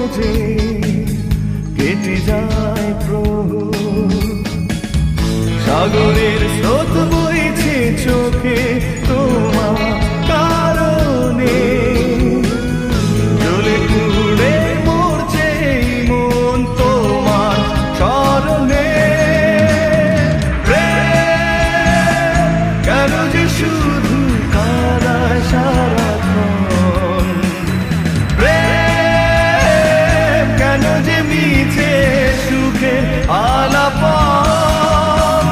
খোঁজে কেটে যায় প্রহর। সাগরের স্রোত বইছে চোখে তোমার কারণে, জ্বলে পুড়ে মরছে মন তোমার স্মরণে। কেন যে শুধু কাঁদায় সারাক্ষণ, প্রেম কেন যে মিছে সুখে আলাপন,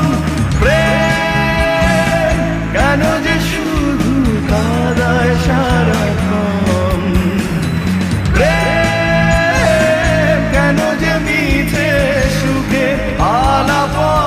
প্রেম কেন যে শুধু কাঁদায় সারাক্ষণ, প্রেম কেন যে মিছে সুখে আলাপন।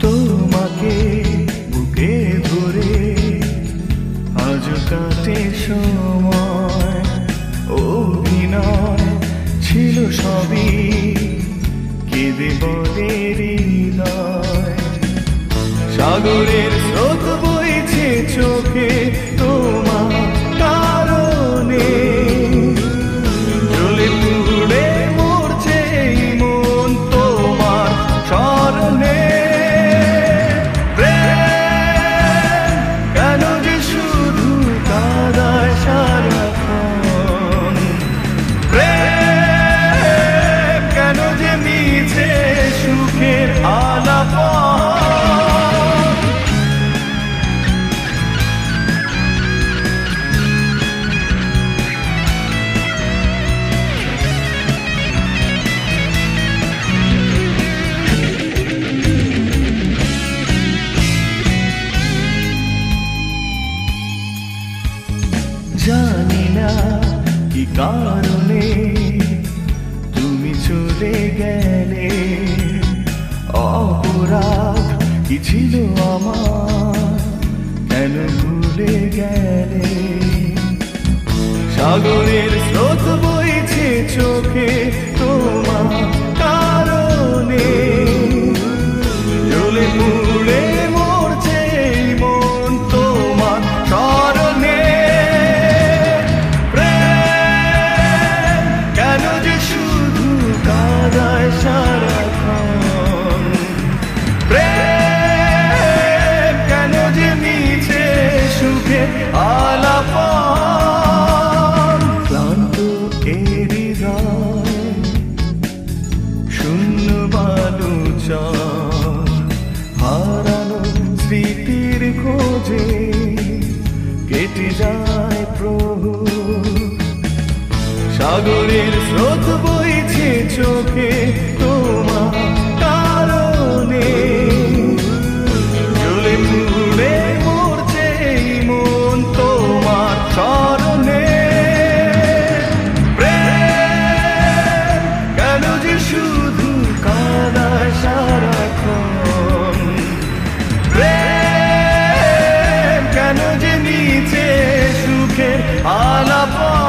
তোমাকে বুকে ধরে আজ কাটে সময়, অভিনয় ছিল সবই কেঁদে বলে হৃদয়। সাগরের স্রোত বইছে চোখে তোমার কারণে, জ্বলে পুড়ে মরছে মন তোমার স্মরণে। জানি না কি কারণে তুমি চলে গেলে, অপরাধ কি ছিল আমার কেন ভুলে গেলে। সাগরের স্রোত বইছে চোখে তোমার কারণে, জ্বলে পুড়ে মরছে মন তোমার স্মরণে। কেন যে শুধু কাঁদায় সারাক্ষণ, প্রেম কেন যে মিছে সুখে আলাপন। ক্লান্ত এ হৃদয় শূন্য বালু চর, হারানো স্মৃতির খোঁজে কেটে যায় প্রহর। সাগরের স্রোত বইছে চোখে তোমার কারণে, জ্বলে পুড়ে মরছে মন তোমার স্মরণে। প্রেম কেন যে শুধু কাঁদায় সারাক্ষণ, প্রেম কেন যে মিছে সুখের আলাপন।